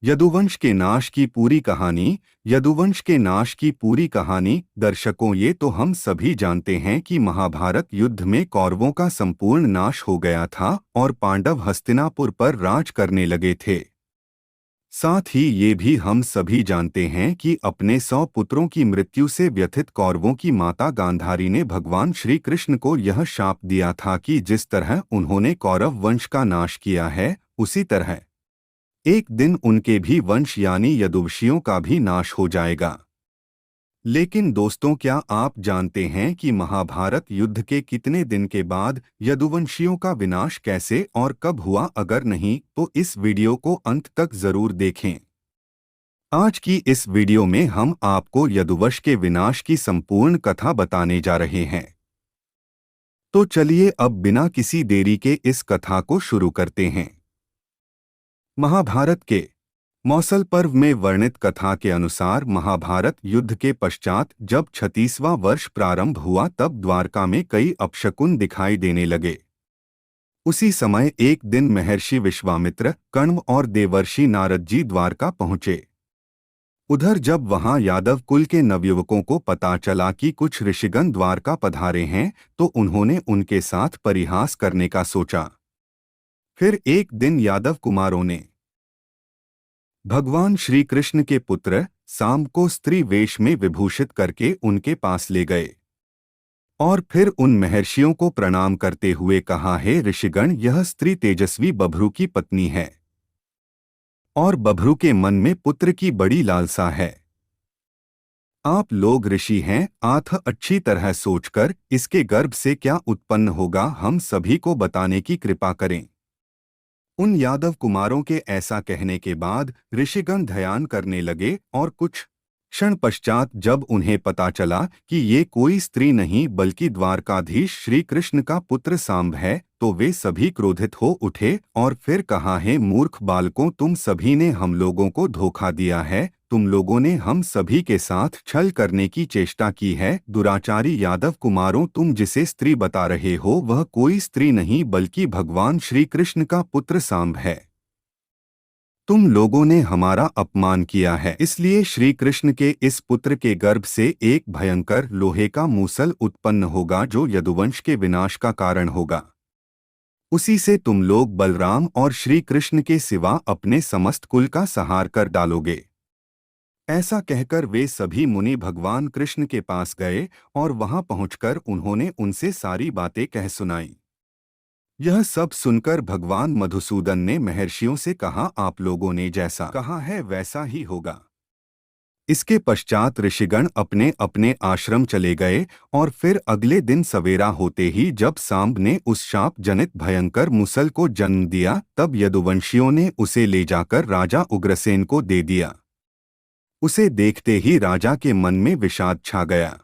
यदुवंश के नाश की पूरी कहानी। यदुवंश के नाश की पूरी कहानी। दर्शकों, ये तो हम सभी जानते हैं कि महाभारत युद्ध में कौरवों का संपूर्ण नाश हो गया था और पांडव हस्तिनापुर पर राज करने लगे थे। साथ ही ये भी हम सभी जानते हैं कि अपने 100 पुत्रों की मृत्यु से व्यथित कौरवों की माता गांधारी ने भगवान श्री कृष्ण को यह शाप दिया था कि जिस तरह उन्होंने कौरव वंश का नाश किया है, उसी तरह एक दिन उनके भी वंश यानी यदुवंशियों का भी नाश हो जाएगा। लेकिन दोस्तों, क्या आप जानते हैं कि महाभारत युद्ध के कितने दिन के बाद यदुवंशियों का विनाश कैसे और कब हुआ? अगर नहीं तो इस वीडियो को अंत तक जरूर देखें। आज की इस वीडियो में हम आपको यदुवंश के विनाश की संपूर्ण कथा बताने जा रहे हैं। तो चलिए अब बिना किसी देरी के इस कथा को शुरू करते हैं। महाभारत के मौसल पर्व में वर्णित कथा के अनुसार महाभारत युद्ध के पश्चात जब 36वां वर्ष प्रारंभ हुआ तब द्वारका में कई अपशकुन दिखाई देने लगे। उसी समय एक दिन महर्षि विश्वामित्र, कण्व और देवर्षि नारद जी द्वारका पहुंचे। उधर जब वहां यादव कुल के नवयुवकों को पता चला कि कुछ ऋषिगण द्वारका पधारे हैं तो उन्होंने उनके साथ परिहास करने का सोचा। फिर एक दिन यादव कुमारों ने भगवान श्री कृष्ण के पुत्र सांब को स्त्री वेश में विभूषित करके उनके पास ले गए और फिर उन महर्षियों को प्रणाम करते हुए कहा, हे ऋषिगण, यह स्त्री तेजस्वी बभ्रू की पत्नी है और बभ्रू के मन में पुत्र की बड़ी लालसा है। आप लोग ऋषि हैं, आथ अच्छी तरह सोचकर इसके गर्भ से क्या उत्पन्न होगा हम सभी को बताने की कृपा करें। उन यादव कुमारों के ऐसा कहने के बाद ऋषिगण ध्यान करने लगे और कुछ क्षण पश्चात जब उन्हें पता चला कि ये कोई स्त्री नहीं बल्कि द्वारकाधीश श्री कृष्ण का पुत्र सांब है तो वे सभी क्रोधित हो उठे और फिर कहा, हे मूर्ख बालकों, तुम सभी ने हम लोगों को धोखा दिया है। तुम लोगों ने हम सभी के साथ छल करने की चेष्टा की है। दुराचारी यादव कुमारों, तुम जिसे स्त्री बता रहे हो वह कोई स्त्री नहीं बल्कि भगवान श्री कृष्ण का पुत्र सांब है। तुम लोगों ने हमारा अपमान किया है, इसलिए श्री कृष्ण के इस पुत्र के गर्भ से एक भयंकर लोहे का मूसल उत्पन्न होगा जो यदुवंश के विनाश का कारण होगा। उसी से तुम लोग बलराम और श्री कृष्ण के सिवा अपने समस्त कुल का संहार कर डालोगे। ऐसा कहकर वे सभी मुनि भगवान कृष्ण के पास गए और वहां पहुंचकर उन्होंने उनसे सारी बातें कह सुनाई। यह सब सुनकर भगवान मधुसूदन ने महर्षियों से कहा, आप लोगों ने जैसा कहा है वैसा ही होगा। इसके पश्चात ऋषिगण अपने अपने आश्रम चले गए और फिर अगले दिन सवेरा होते ही जब सांब ने उस शाप जनित भयंकर मूसल को जन्म दिया तब यदुवंशियों ने उसे ले जाकर राजा उग्रसेन को दे दिया। उसे देखते ही राजा के मन में विषाद छा गया।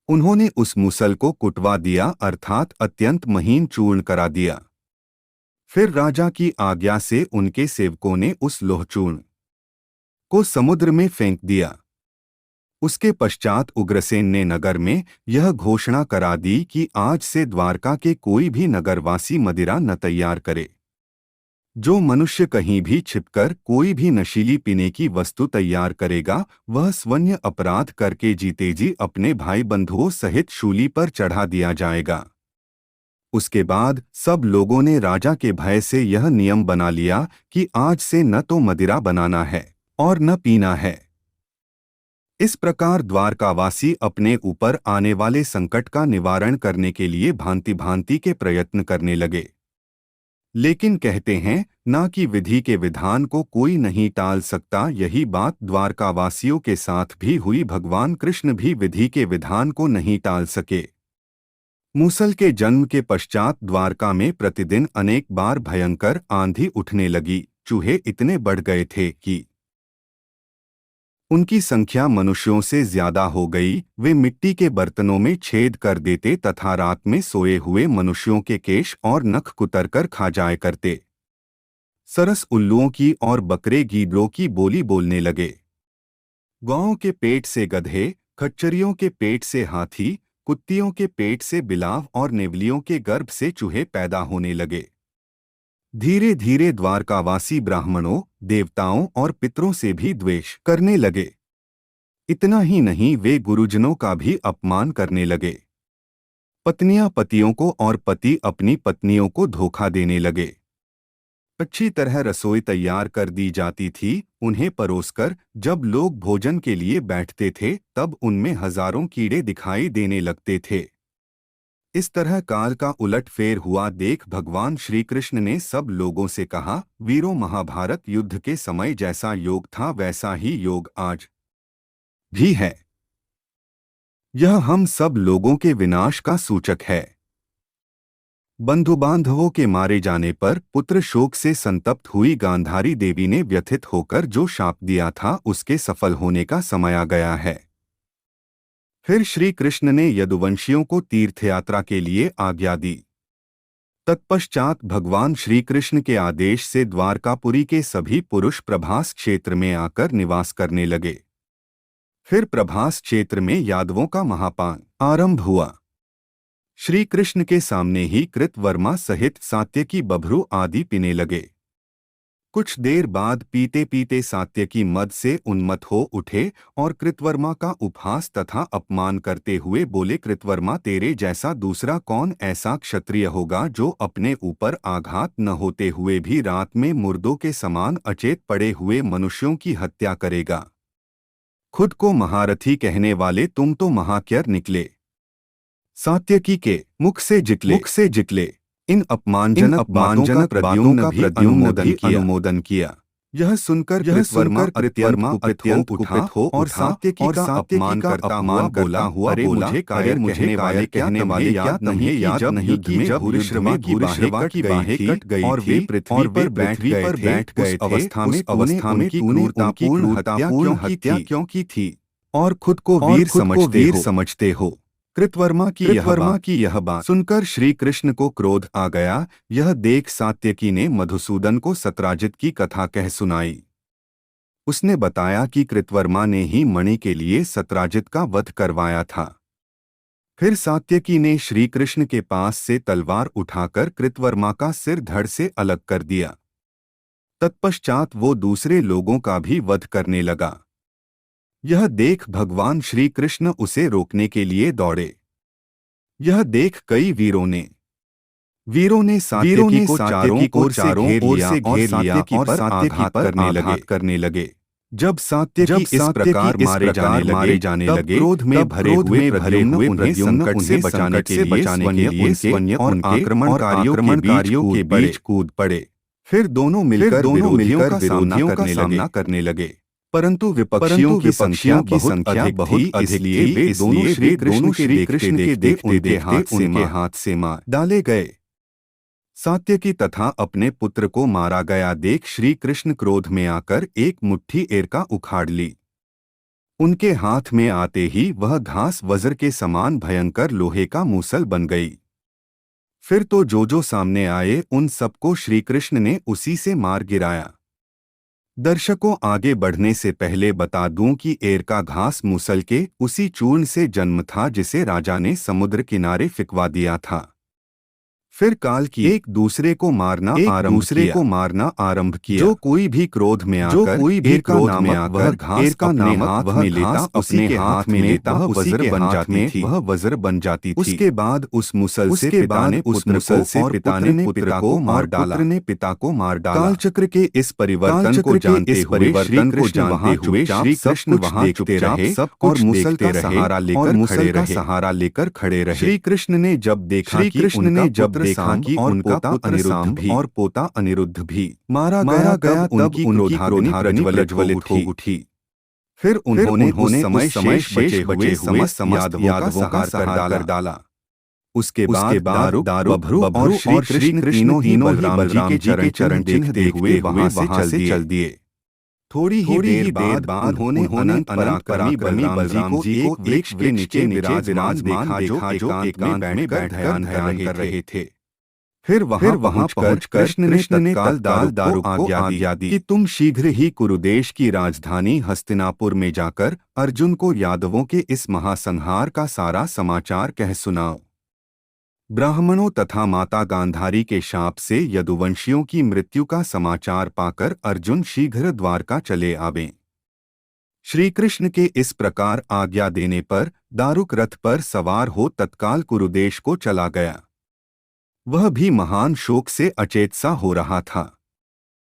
उन्होंने उस मूसल को कुटवा दिया अर्थात अत्यंत महीन चूर्ण करा दिया। फिर राजा की आज्ञा से उनके सेवकों ने उस लोहचूर्ण को समुद्र में फेंक दिया। उसके पश्चात उग्रसेन ने नगर में यह घोषणा करा दी कि आज से द्वारका के कोई भी नगरवासी मदिरा न तैयार करे। जो मनुष्य कहीं भी छिपकर कोई भी नशीली पीने की वस्तु तैयार करेगा वह स्वन्य अपराध करके जीते जी अपने भाई बंधुओं सहित शूली पर चढ़ा दिया जाएगा। उसके बाद सब लोगों ने राजा के भय से यह नियम बना लिया कि आज से न तो मदिरा बनाना है और न पीना है। इस प्रकार द्वारकावासी अपने ऊपर आने वाले संकट का निवारण करने के लिए भांति भांति के प्रयत्न करने लगे। लेकिन कहते हैं ना कि विधि के विधान को कोई नहीं टाल सकता। यही बात द्वारकावासियों के साथ भी हुई। भगवान कृष्ण भी विधि के विधान को नहीं टाल सके। मूसल के जन्म के पश्चात द्वारका में प्रतिदिन अनेक बार भयंकर आंधी उठने लगी। चूहे इतने बढ़ गए थे कि उनकी संख्या मनुष्यों से ज्यादा हो गई। वे मिट्टी के बर्तनों में छेद कर देते तथा रात में सोए हुए मनुष्यों के केश और नख कुतरकर खा जाया करते। सरस उल्लुओं की और बकरे गीदड़ों की बोली बोलने लगे। गौओं के पेट से गधे, खच्चरियों के पेट से हाथी, कुत्तियों के पेट से बिलाव और नेवलियों के गर्भ से चूहे पैदा होने लगे। धीरे धीरे द्वारकावासी ब्राह्मणों, देवताओं और पितरों से भी द्वेष करने लगे। इतना ही नहीं, वे गुरुजनों का भी अपमान करने लगे। पत्नियां पतियों को और पति अपनी पत्नियों को धोखा देने लगे। अच्छी तरह रसोई तैयार कर दी जाती थी, उन्हें परोसकर जब लोग भोजन के लिए बैठते थे तब उनमें हजारों कीड़े दिखाई देने लगते थे। इस तरह काल का उलटफेर हुआ देख भगवान श्री कृष्ण ने सब लोगों से कहा, वीरों, महाभारत युद्ध के समय जैसा योग था वैसा ही योग आज भी है। यह हम सब लोगों के विनाश का सूचक है। बंधु बांधवों के मारे जाने पर पुत्र शोक से संतप्त हुई गांधारी देवी ने व्यथित होकर जो शाप दिया था उसके सफल होने का समय आ गया है। फिर श्री कृष्ण ने यदुवंशियों को तीर्थयात्रा के लिए आज्ञा दी। तत्पश्चात भगवान श्री कृष्ण के आदेश से द्वारकापुरी के सभी पुरुष प्रभास क्षेत्र में आकर निवास करने लगे। फिर प्रभास क्षेत्र में यादवों का महापान आरंभ हुआ। श्री कृष्ण के सामने ही कृतवर्मा सहित सात्यकी, बभ्रू आदि पीने लगे। कुछ देर बाद पीते पीते सात्यकी मद से उन्मत्त हो उठे और कृतवर्मा का उपहास तथा अपमान करते हुए बोले, कृतवर्मा, तेरे जैसा दूसरा कौन ऐसा क्षत्रिय होगा जो अपने ऊपर आघात न होते हुए भी रात में मुर्दों के समान अचेत पड़े हुए मनुष्यों की हत्या करेगा। खुद को महारथी कहने वाले तुम तो महाक्यर निकले। सात्यकी के मुख से जिकले इन अपमानजनक बातों का प्रद्युम्न भी अनुमोदन किया। यह सुनकर कृतवर्मा अत्यंत कुपित हो और सात्यकी का अपमान करता हुआ बोला, मुझे कायर कहने वाले याद नहीं कि जब भूरिश्रवा की बाहें कट गई और वे पृथ्वी पर बैठ गए थे, उस अवस्था में उनकी क्रूरतापूर्ण हत्या क्यों की थी और खुद को वीर समझते हो। कृतवर्मा की यह बात सुनकर श्री कृष्ण को क्रोध आ गया। यह देख सात्यकी ने मधुसूदन को सत्राजित की कथा कह सुनाई। उसने बताया कि कृतवर्मा ने ही मणि के लिए सत्राजित का वध करवाया था। फिर सात्यकी ने श्री कृष्ण के पास से तलवार उठाकर कृतवर्मा का सिर धड़ से अलग कर दिया। तत्पश्चात वो दूसरे लोगों का भी वध करने लगा। यह देख भगवान श्री कृष्ण उसे रोकने के लिए दौड़े। यह देख कई वीरों ने सात्यकी को चारों ओर से घेर लिया और सात्यकी पर आघात करने लगे। जब सात्यकी इस प्रकार मारे जाने लगे, क्रोध में भरे हुए उन्हें संकट से बचाने के लिए स्वन्य और आक्रमणकारियों के बीच कूद पड़े। फिर दोनों मिलकर विरोधियों का सामना करने लगे। परंतु विपक्षियों की संख्या बहुत अधिक इसलिए वे दोनों श्री कृष्ण के देखते हाथ से मार डाले गए। सात्यकी तथा अपने पुत्र को मारा गया देख श्री कृष्ण क्रोध में आकर एक मुट्ठी एरका उखाड़ ली। उनके हाथ में आते ही वह घास वज्र के समान भयंकर लोहे का मूसल बन गई। फिर तो जो सामने आए उन सबको श्री कृष्ण ने उसी से मार गिराया। दर्शकों, आगे बढ़ने से पहले बता दूं कि एरका घास मूसल के उसी चूर्ण से जन्म था जिसे राजा ने समुद्र किनारे फिकवा दिया था। फिर काल की एक दूसरे को मारना आरंभ किया। जो कोई भी क्रोध में आकर वह घास अपने हाथ में लेता, उसी के हाथ में लेता, वज्र बन जाती थी। वह वज्र बन जाती थी। उसके बाद उस मुसल से पिता ने पिता को मार डाला। कालचक्र के इस परिवर्तन को जानते हुए श्री कृष्ण वहां देखते रहे और मुसल का सहारा लेकर खड़े रहे। श्री कृष्ण ने जब देखा कि उनका पुत्र और पोता अनिरुद्ध भी मारा गया तब उनकी क्रोधाग्नि प्रज्वलित हो उठी। फिर उन्होंने उस समय शेष बचे हुए समस्त यादवों का सहारा कर डाला। उसके बाद दारुक, बभ्रू और श्री कृष्ण तीनों ही बलराम जी के चरण देखते हुए वहां से चल दिए। थोड़ी ही देर बाद उन्होंने अनंत पराक्रमी बलराम जी को वृक्ष के नीचे विराजमान देखा जो एकांत में बैठ ध्यान कर रहे थे। फिर वहां पहुंचकर कृष्ण ने तत्काल दारुक को आज्ञा दी कि तुम शीघ्र ही कुरुदेश की राजधानी हस्तिनापुर में जाकर अर्जुन को यादवों के इस महासंहार का सारा समाचार कह सुनाओ। ब्राह्मणों तथा माता गांधारी के शाप से यदुवंशियों की मृत्यु का समाचार पाकर अर्जुन शीघ्र द्वारका चले आवे। श्री कृष्ण के इस प्रकार आज्ञा देने पर दारुक रथ पर सवार हो तत्काल कुरुदेश को चला गया। वह भी महान शोक से अचेत सा हो रहा था।